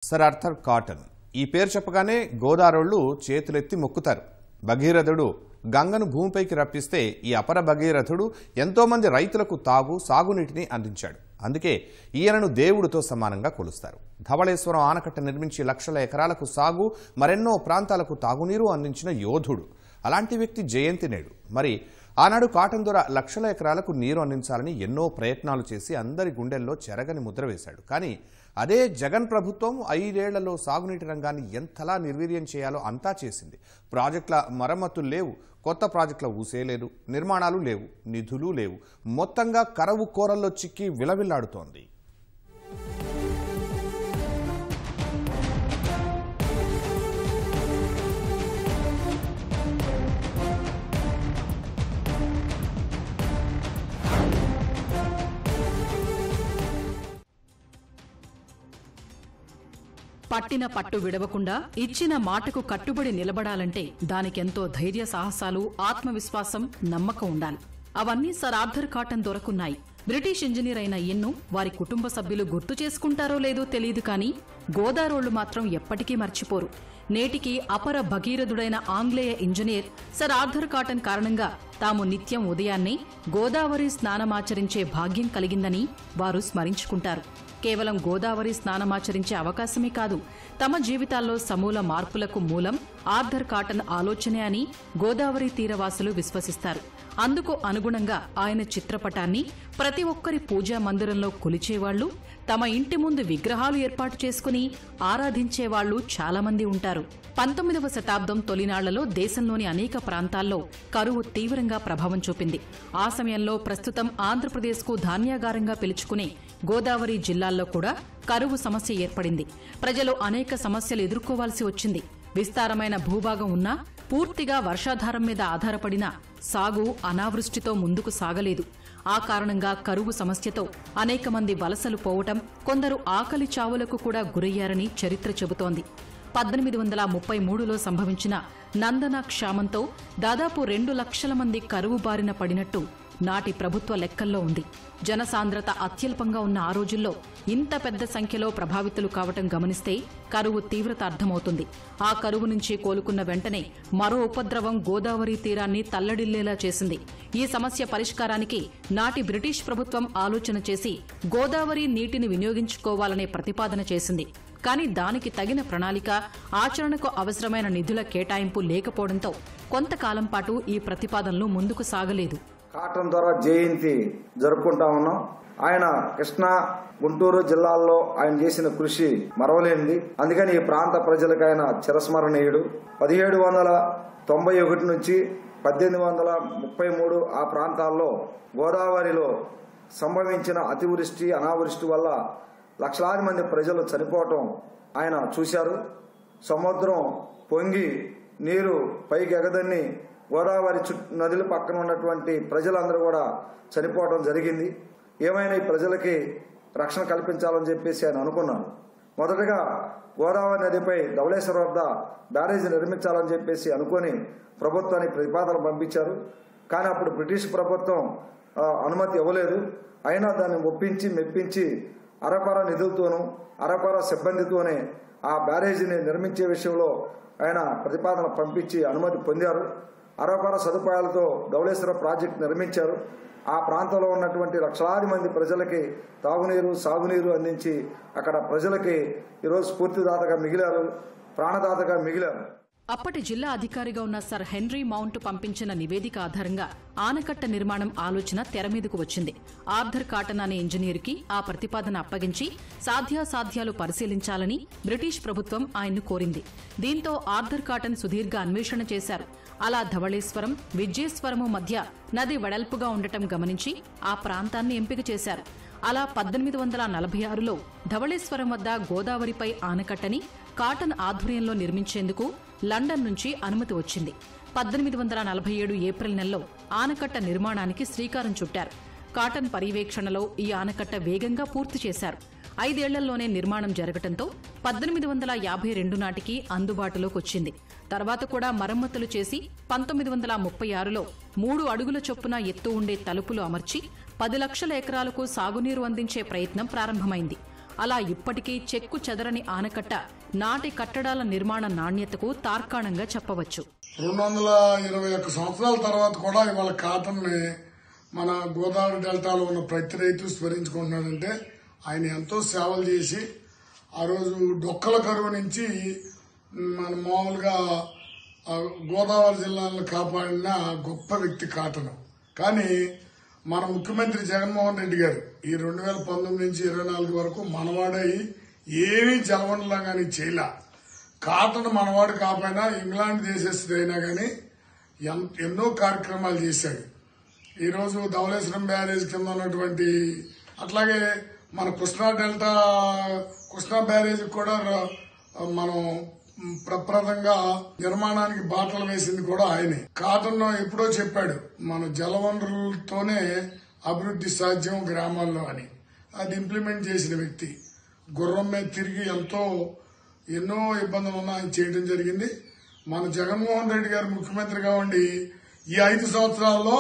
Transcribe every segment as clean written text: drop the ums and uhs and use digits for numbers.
Sir Arthur cotton ఈ పేరు చెప్పగానే గోదారోళ్లు చేతులెత్తి మొక్కుతారు. భగీరథుడు గంగను భూమిపైకి రప్పిస్తే ఈ అపర భగీరథుడు ఎంతో మంది రైతులకు సాగునీటిని అందించాడు. అందుకే ఈయనను దేవుడితో సమానంగా కొలుస్తారు. ధవళేశ్వరం ఆనకట్ట నిర్మించి లక్షల ఎకరాలకు సాగు, మరెన్నో ప్రాంతాలకు తాగునీరు అందించిన యోధుడు. అలాంటి వ్యక్తి జయంతి నేడు. మరి ఆనాడు కాటన్ దొర లక్షల ఎకరాలకు నీరు అందించాలని ఎన్నో ప్రయత్నాలు చేసి అందరి గుండెల్లో చెరగని ముద్ర వేశాడు. కానీ అదే జగన్ ప్రభుత్వం 5 ఏళ్లలో సాగునీటి రంగాన్ని ఎంతలా నిర్వీర్యం చేయాలో అంతా చేసింది. ప్రాజెక్టుల మరమ్మతులు లేవు, కొత్త ప్రాజెక్టుల ఊసే లేదు, నిర్మాణాలు లేవు, నిధులు లేవు. మొత్తంగా కరవు కోరల్లో చిక్కి విలవిల్లాడుతోంది. పట్టిన పట్టు విడవకుండా ఇచ్చిన మాటకు కట్టుబడి నిలబడాలంటే దానికెంతో ధైర్య సాహసాలు, ఆత్మవిశ్వాసం, నమ్మకం ఉండాలి. అవన్నీ సర్ ఆర్థర్ కాటన్ దొరకున్నాయి. బ్రిటిష్ ఇంజనీర్ అయిన ఈయన్ను వారి కుటుంబ సభ్యులు గుర్తు చేసుకుంటారో లేదో తెలియదు, కానీ గోదారోళ్లు మాత్రం ఎప్పటికీ మర్చిపోరు. నేటికి అపర భగీరథుడైన ఆంగ్లేయ ఇంజనీర్ సర్ ఆర్థర్ కాటన్ కారణంగా తాము నిత్యం ఉదయాన్నే గోదావరి స్నానమాచరించే భాగ్యం కలిగిందని వారు స్మరించుకుంటారు. కేవలం గోదావరి స్నానమాచరించే అవకాశమే కాదు, తమ జీవితాల్లో సమూల మార్పులకు మూలం ఆర్థర్ కాటన్ ఆలోచనే అని గోదావరి తీరవాసులు విశ్వసిస్తారు. అందుకు అనుగుణంగా ఆయన చిత్రపటాన్ని ప్రతి ఒక్కరి పూజా మందిరంలో కొలిచేవాళ్లు, తమ ఇంటి ముందు విగ్రహాలు ఏర్పాటు చేసుకుని ఆరాధించేవాళ్లు చాలామంది ఉంటారు. 19వ శతాబ్దం తొలినాళ్లలో దేశంలోని అనేక ప్రాంతాల్లో కరువు తీవ్రంగా ప్రభావం చూపింది. ఆ సమయంలో ప్రస్తుతం ఆంధ్రప్రదేశ్కు ధాన్యాగారంగా పిలుచుకునే గోదావరి జిల్లాల్లో కూడా కరువు సమస్య ఏర్పడింది. ప్రజలు అనేక సమస్యలు ఎదుర్కోవాల్సి వచ్చింది. విస్తారమైన భూభాగం ఉన్నా పూర్తిగా వర్షాధారం మీద ఆధారపడిన సాగు అనావృష్టితో ముందుకు సాగలేదు. ఆ కారణంగా కరువు సమస్యతో అనేక మంది వలసలు పోవటం, కొందరు ఆకలి చావులకు కూడా గురయ్యారని చరిత్ర చెబుతోంది. 1833లో సంభవించిన నందన క్షామంతో దాదాపు 2 లక్షల మంది కరువు బారిన పడినట్టు నాటి ప్రభుత్వ లెక్కల్లో ఉంది. జనసాంద్రత అత్యల్పంగా ఉన్న ఆ రోజుల్లో ఇంత పెద్ద సంఖ్యలో ప్రభావితులు కావటం గమనిస్తే కరువు తీవ్రత అర్థమవుతుంది. ఆ కరువు నుంచి కోలుకున్న వెంటనే మరో ఉపద్రవం గోదావరి తీరాన్ని తల్లడిల్లేలా చేసింది. ఈ సమస్య పరిష్కారానికి నాటి బ్రిటిష్ ప్రభుత్వం ఆలోచన చేసి గోదావరి నీటిని వినియోగించుకోవాలనే ప్రతిపాదన చేసింది. కానీ దానికి తగిన ప్రణాళిక, ఆచరణకు అవసరమైన నిధుల కేటాయింపు లేకపోవడంతో కొంతకాలం పాటు ఈ ప్రతిపాదనలు ముందుకు సాగలేదు. కాటన్ దొర జయంతి జరుపుకుంటా ఉన్నాం. ఆయన కృష్ణా, గుంటూరు జిల్లాల్లో ఆయన చేసిన కృషి మరవలేనిది. అందుకని ఈ ప్రాంత ప్రజలకు ఆయన చిరస్మరణీయుడు. 1791 నుంచి 1833 ఆ ప్రాంతాల్లో గోదావరిలో సంభవించిన అతివృష్టి, అనావృష్టి వల్ల లక్షలాది మంది ప్రజలు చనిపోవటం ఆయన చూశారు. సముద్రం పొంగి నీరు పైకి ఎగదన్ని గోదావరి నదుల పక్కన ఉన్నటువంటి ప్రజలందరూ కూడా చనిపోవడం జరిగింది. ఏమైనా ఈ ప్రజలకి రక్షణ కల్పించాలని చెప్పేసి ఆయన అనుకున్నారు. మొదటగా గోదావరి నదిపై ధవళేశ్వరం వద్ద బ్యారేజీ నిర్మించాలని చెప్పేసి అనుకుని ప్రభుత్వానికి ప్రతిపాదన పంపించారు. కానీ అప్పుడు బ్రిటిష్ ప్రభుత్వం అనుమతి ఇవ్వలేదు. అయినా దాన్ని ఒప్పించి మెప్పించి అరకొర నిధులతోనూ అరకొర సిబ్బందితోనే ఆ బ్యారేజీని నిర్మించే విషయంలో ఆయన ప్రతిపాదన పంపించి అనుమతి పొందారు. అరకొర సదుపాయాలతో ధవళేశ్వరం ప్రాజెక్టు నిర్మించారు. ఆ ప్రాంతంలో ఉన్నటువంటి లక్షలాది మంది ప్రజలకి తాగునీరు, సాగునీరు అందించి అక్కడ ప్రజలకి ఈరోజు స్ఫూర్తిదాతగా మిగిలారు, ప్రాణదాతగా మిగిలారు. అప్పటి జిల్లా అధికారిగా ఉన్న సర్ హెన్రీ మౌంట్ పంపించిన నివేదిక ఆధారంగా ఆనకట్ట నిర్మాణం ఆలోచన తెరమీదకు వచ్చింది. ఆర్థర్ కాటన్ అనే ఇంజనీర్కి ఆ ప్రతిపాదన అప్పగించి సాధ్యాసాధ్యాలు పరిశీలించాలని బ్రిటిష్ ప్రభుత్వం ఆయన్ను కోరింది. దీంతో ఆర్థర్ కాటన్ సుదీర్ఘ అన్వేషణ చేశారు. అలా ధవళేశ్వరం, విజయేశ్వరము మధ్య నది వెడల్పుగా ఉండటం గమనించి ఆ ప్రాంతాన్ని ఎంపిక చేశారు. అలా 1846లో ధవళేశ్వరం వద్ద గోదావరిపై ఆనకట్టని కాటన్ ఆధ్వర్యంలో నిర్మించేందుకు లండన్ నుంచి అనుమతి వచ్చింది. 1847 ఏప్రిల్ నెలలో ఆనకట్ట నిర్మాణానికి శ్రీకారం చుట్టారు. కాటన్ పర్యవేక్షణలో ఈ ఆనకట్ట వేగంగా పూర్తి చేశారు. 5 ఏళ్లలోనే నిర్మాణం జరగటంతో 1852 నాటికి అందుబాటులోకి వచ్చింది. తర్వాత కూడా మరమ్మతులు చేసి 1936లో 3 అడుగుల చొప్పున ఎత్తు ఉండే తలుపులు అమర్చి 10 లక్షల ఎకరాలకు సాగునీరు అందించే ప్రయత్నం ప్రారంభమైంది. అలా ఇప్పటికీ చెక్కు చెదరని ఆనకట్ట నాటి కట్టడాల నిర్మాణ నాణ్యతకు తార్కాణంగా చెప్పవచ్చు. 221 సంవత్సరాల తర్వాత కూడా ఇవాళ కాటన్ ని మన గోదావరి డెల్టాలో ఉన్న ప్రతి రైతు స్మరించుకుంటున్నాడంటే ఆయన ఎంతో సేవలు చేసి ఆ రోజు డొక్కల కరువు నుంచి మన మామూలుగా గోదావరి జిల్లాలను కాపాడిన గొప్ప వ్యక్తి కాటన్. కానీ మన ముఖ్యమంత్రి జగన్మోహన్ రెడ్డి గారు ఈ 2019 నుంచి 24 వరకు మనవాడై ఏమీ జలవనరులా కానీ చేయలే. కాటన్ మనవాడు కాకపోయినా ఇంగ్లాండ్ దేశస్థుడైనా కానీ ఎన్నో కార్యక్రమాలు చేశాడు. ఈరోజు ధవళేశ్వరం బ్యారేజ్ కింద ఉన్నటువంటి అట్లాగే మన కృష్ణా బ్యారేజ్ కూడా మనం ప్రప్రదంగా నిర్మాణానికి బాటలు వేసింది కూడా ఆయనే. కాటన్ ఎప్పుడో చెప్పాడు మన జలవనరులతోనే అభివృద్ధి సాధ్యం గ్రామాల్లో అని. అది ఇంప్లిమెంట్ చేసిన వ్యక్తి. గుర్రం మీద తిరిగి ఎన్నో ఇబ్బందులు ఉన్నా ఆయన చేయడం జరిగింది. మన జగన్మోహన్ రెడ్డి గారు ముఖ్యమంత్రిగా ఉండి ఈ 5 సంవత్సరాల్లో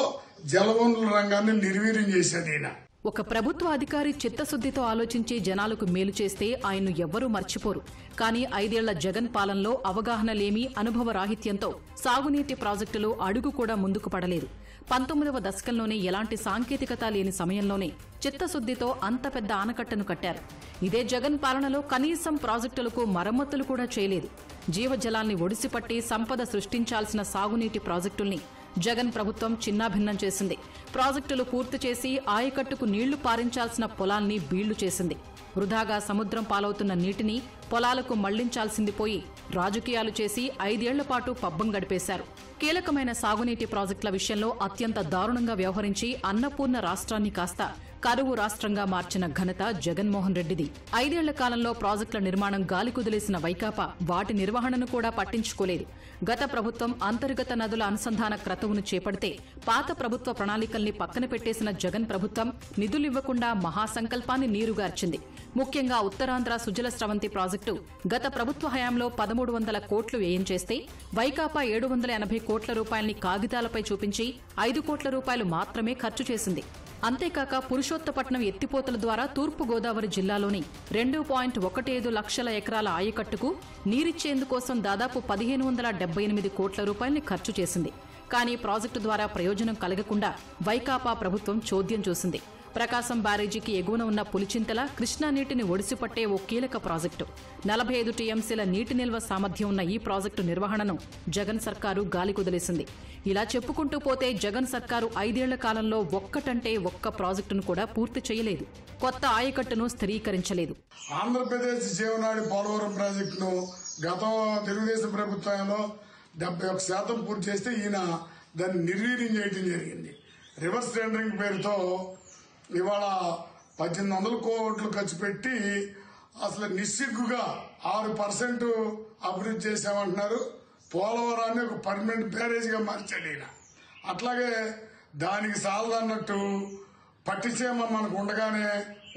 జలవనరుల రంగాన్ని నిర్వీర్యం చేశాడు ఈయన. ఒక ప్రభుత్వ అధికారి చిత్తశుద్దితో ఆలోచించి జనాలకు మేలు చేస్తే ఆయన్ను ఎవ్వరూ మర్చిపోరు. కానీ 5 ఏళ్ల జగన్ పాలనలో అవగాహన లేమి, అనుభవ రాహిత్యంతో సాగునీటి ప్రాజెక్టులు అడుగు కూడా ముందుకు పడలేదు. 19వ దశకంలోనే ఎలాంటి సాంకేతికత లేని సమయంలోనే చిత్తశుద్దితో అంత పెద్ద ఆనకట్టను కట్టారు. ఇదే జగన్ పాలనలో కనీసం ప్రాజెక్టులకు మరమ్మతులు కూడా చేయలేదు. జీవజలాల్ని ఒడిసిపట్టి సంపద సృష్టించాల్సిన సాగునీటి ప్రాజెక్టుల్ని జగన్ ప్రభుత్వం చిన్నాభిన్నం చేసింది. ప్రాజెక్టులు పూర్తి చేసి ఆయకట్టుకు నీళ్లు పారించాల్సిన పొలాల్ని బీళ్లు చేసింది. వృధాగా సముద్రం పాలవుతున్న నీటిని పొలాలకు మళ్లించాల్సింది పోయి రాజకీయాలు చేసి 5 ఏళ్ల పాటు పబ్బం గడిపేశారు. కీలకమైన సాగునీటి ప్రాజెక్టుల విషయంలో అత్యంత దారుణంగా వ్యవహరించి అన్నపూర్ణ రాష్ట్రాన్ని కాస్త కరువు రాష్ట్రంగా మార్చిన ఘనత జగన్మోహన్ రెడ్డిది. 5 ఏళ్ల కాలంలో ప్రాజెక్టుల నిర్మాణం గాలి కుదిలేసిన వైకాపా వాటి నిర్వహణను కూడా పట్టించుకోలేదు. గత ప్రభుత్వం అంతర్గత నదుల అనుసంధాన క్రతువును చేపడితే పాత ప్రభుత్వ ప్రణాళికల్ని పక్కన పెట్టేసిన జగన్ ప్రభుత్వం నిధులివ్వకుండా మహాసంకల్పాన్ని నీరుగార్చింది. ముఖ్యంగా ఉత్తరాంధ్ర సుజల స్రవంతి ప్రాజెక్టు గత ప్రభుత్వ హయాంలో 1300 కోట్లు వ్యయం చేస్తే వైకాపా 780 కోట్ల రూపాయల్ని కాగితాలపై చూపించి 5 కోట్ల రూపాయలు మాత్రమే ఖర్చు చేసింది. అంతేకాక పురుషోత్తపట్నం ఎత్తిపోతల ద్వారా తూర్పు గోదావరి జిల్లాలోని 2.15 లక్షల ఎకరాల ఆయకట్టుకు నీరిచ్చేందుకోసం దాదాపు 1578 కోట్ల రూపాయల్ని ఖర్చు చేసింది. కానీ ప్రాజెక్టు ద్వారా ప్రయోజనం కలగకుండా వైకాపా ప్రభుత్వం చోద్యం చూసింది. ప్రకాశం బ్యారేజీకి ఎగువన ఉన్న పులిచింతల కృష్ణా నీటిని ఒడిసిపట్టే ఓ కీలక ప్రాజెక్టు. 45 టీఎంసీల నీటి నిల్వ సామర్థ్యం ఉన్న ఈ ప్రాజెక్టు నిర్వహణను జగన్ సర్కారు గాలి కుదిలేసింది. ఇలా చెప్పుకుంటూ పోతే జగన్ సర్కారు 5 ఏళ్ల కాలంలో ఒక్కటంటే ఒక్క ప్రాజెక్టును కూడా పూర్తి చేయలేదు. కొత్త ఆయకట్టును స్థిరీకరించలేదు. ఆంధ్రప్రదేశ్ జీవనాడి పోలవరం ప్రాజెక్టును గత తెలుగుదేశం ప్రభుత్వంలో 71% పూర్తి చేస్తే ఈయన దాన్ని నిర్వీర్యం చేయడం జరిగింది. రివర్స్ టెండరింగ్ పేరుతో ఇవాళ 1800 కోట్లు ఖర్చు పెట్టి అసలు నిస్సిగ్గుగా 6% అభివృద్ధి చేశామంటున్నారు. పోలవరాన్ని ఒక పర్మనెంట్ బ్యారేజ్గా మార్చాడు ఈయన. అట్లాగే దానికి సాలదన్నట్టు పట్టిసీమ మనకు ఉండగానే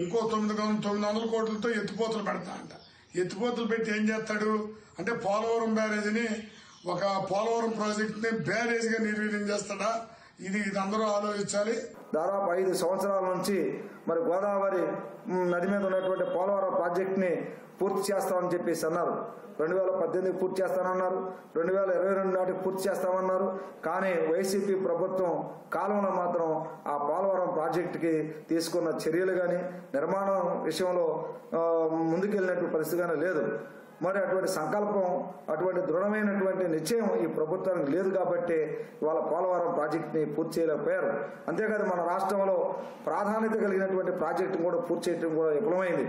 ఇంకో 900 కోట్లతో ఎత్తిపోతలు పెడతా అంట. ఎత్తిపోతలు పెట్టి ఏం చేస్తాడు అంటే పోలవరం బ్యారేజ్ని ఒక పోలవరం ప్రాజెక్ట్ ని బ్యారేజ్ గా నిర్వీర్యం చేస్తాడా? ఇది అందరూ ఆలోచించాలి. దాదాపు 5 సంవత్సరాల నుంచి మరి గోదావరి నది మీద ఉన్నటువంటి పోలవరం ప్రాజెక్ట్ ని పూర్తి చేస్తామని చెప్పేసి అన్నారు. 2018 పూర్తి చేస్తానన్నారు, 2022 నాటికి పూర్తి చేస్తామన్నారు. కానీ వైసీపీ ప్రభుత్వం కాలంలో మాత్రం ఆ పోలవరం ప్రాజెక్టుకి తీసుకున్న చర్యలు కానీ నిర్మాణం విషయంలో ముందుకెళ్ళినటువంటి పరిస్థితి కానీ లేదు. మరి అటువంటి సంకల్పం, అటువంటి దృఢమైనటువంటి నిశ్చయం ఈ ప్రభుత్వానికి లేదు కాబట్టి ఇవాళ పోలవరం ప్రాజెక్టుని పూర్తి చేయలేకపోయారు. అంతేకాదు మన రాష్ట్రంలో ప్రాధాన్యత కలిగినటువంటి ప్రాజెక్టును కూడా పూర్తి చేయడం కూడా విఫలమైంది.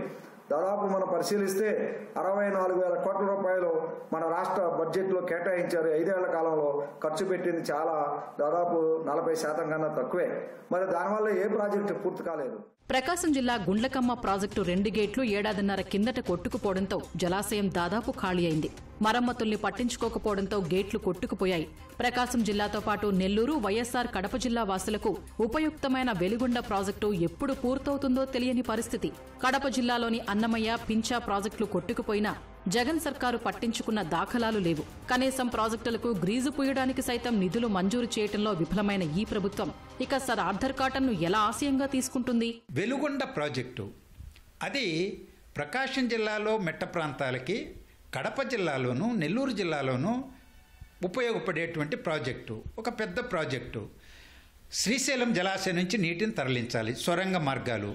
దాదాపు మనం పరిశీలిస్తే 64,000 కోట్ల రూపాయలు మన రాష్ట్ర బడ్జెట్లో కేటాయించారు. 5 ఏళ్ల కాలంలో ఖర్చు పెట్టింది చాలా దాదాపు 40% కన్నా తక్కువే. మరి దానివల్ల ఏ ప్రాజెక్టు పూర్తి కాలేదు. ప్రకాశం జిల్లా గుండ్లకమ్మ ప్రాజెక్టు 2 గేట్లు 1.5 కిందట కొట్టుకుపోవడంతో జలాశయం దాదాపు ఖాళీ అయింది. మరమ్మతుల్ని పట్టించుకోకపోవడంతో గేట్లు కొట్టుకుపోయాయి. ప్రకాశం జిల్లాతో పాటు నెల్లూరు, వైఎస్సార్ కడప జిల్లా వాసులకు ఉపయుక్తమైన వెలిగొండ ప్రాజెక్టు ఎప్పుడు పూర్తవుతుందో తెలియని పరిస్థితి. కడప జిల్లాలోని అన్నమయ్య, పింఛా ప్రాజెక్టులు కొట్టుకుపోయినా జగన్ సర్కారు పట్టించుకున్న దాఖలాలు లేవు. కనీసం ప్రాజెక్టులకు గ్రీజు పూయడానికి సైతం నిధులు మంజూరు చేయడంలో విఫలమైన ఈ ప్రభుత్వం ఇక సర్ ఆర్థర్ కాటన్ను ఎలా ఆశయంగా తీసుకుంటుంది? వెలుగొండ ప్రాజెక్టు అది ప్రకాశం జిల్లాలో మెట్ట ప్రాంతాలకి, కడప జిల్లాలోను, నెల్లూరు జిల్లాలోను ఉపయోగపడేటువంటి ప్రాజెక్టు, ఒక పెద్ద ప్రాజెక్టు. శ్రీశైలం జలాశయం నుంచి నీటిని తరలించాలి. సొరంగ మార్గాలు.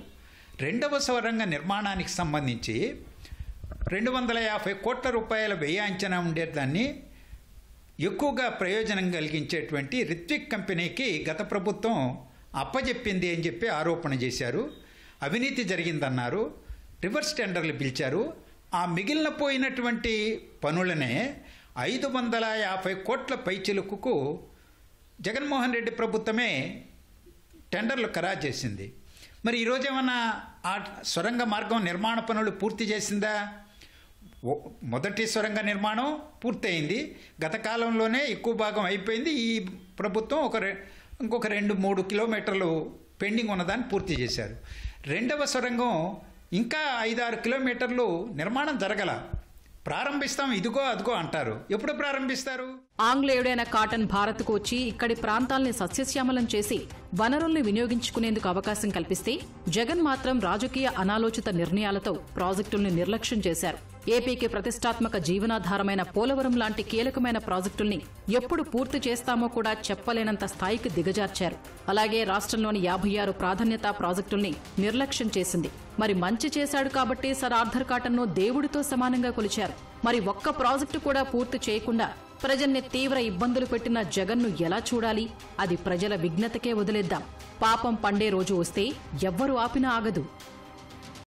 రెండవ సొరంగ నిర్మాణానికి సంబంధించి 250 కోట్ల రూపాయల వ్యయ అంచనా ఉండేదాన్ని ఎక్కువగా ప్రయోజనం కలిగించేటువంటి రిత్విక్ కంపెనీకి గత ప్రభుత్వం అప్పజెప్పింది అని చెప్పి ఆరోపణ చేశారు. అవినీతి జరిగిందన్నారు. రివర్స్ టెండర్లు పిలిచారు. ఆ మిగిలిన పోయినటువంటి పనులనే 550 కోట్ల పైచిలుకు జగన్మోహన్ రెడ్డి ప్రభుత్వమే టెండర్లు ఖరారు చేసింది. మరి ఈరోజు ఏమన్నా ఆ సొరంగ మార్గం నిర్మాణ పనులు పూర్తి చేసిందా? మొదటి సొరంగ నిర్మాణం పూర్తయింది. గత కాలంలోనే ఎక్కువ భాగం అయిపోయింది. ఈ ప్రభుత్వం ఇంకొక 2-3 కిలోమీటర్లు పెండింగ్ ఉన్నదాన్ని పూర్తి చేశారు. రెండవ సొరంగం ఇంకా 5-6 కిలోమీటర్లు నిర్మాణం జరగల. ప్రారంభిస్తాం, ఇదిగో అదిగో అంటారు. ఎప్పుడు ప్రారంభిస్తారు? ఆంగ్లేయుడైన కాటన్ భారత్కు వచ్చి ఇక్కడి ప్రాంతాల్ని సస్యశ్యామలం చేసి వనరుల్ని వినియోగించుకునేందుకు అవకాశం కల్పిస్తే జగన్ మాత్రం రాజకీయ అనాలోచిత నిర్ణయాలతో ప్రాజెక్టుల్ని నిర్లక్ష్యం చేశారు. ఏపీకి ప్రతిష్టాత్మక జీవనాధారమైన పోలవరం లాంటి కీలకమైన ప్రాజెక్టుల్ని ఎప్పుడు పూర్తి చేస్తామో కూడా చెప్పలేనంత స్థాయికి దిగజార్చారు. అలాగే రాష్ట్రంలోని 56 ప్రాధాన్యతా ప్రాజెక్టుల్ని నిర్లక్ష్యం చేసింది. మరి మంచి చేశాడు కాబట్టి సర్ ఆర్థర్ కాటన్ను దేవుడితో సమానంగా కొలిచారు. మరి ఒక్క ప్రాజెక్టు కూడా పూర్తి చేయకుండా ప్రజల్ని తీవ్ర ఇబ్బందులు పెట్టిన జగన్ను ఎలా చూడాలి? అది ప్రజల విఘ్నతకే వదిలేద్దాం. పాపం పండే రోజు వస్తే ఎవ్వరు ఆపినా ఆగదు.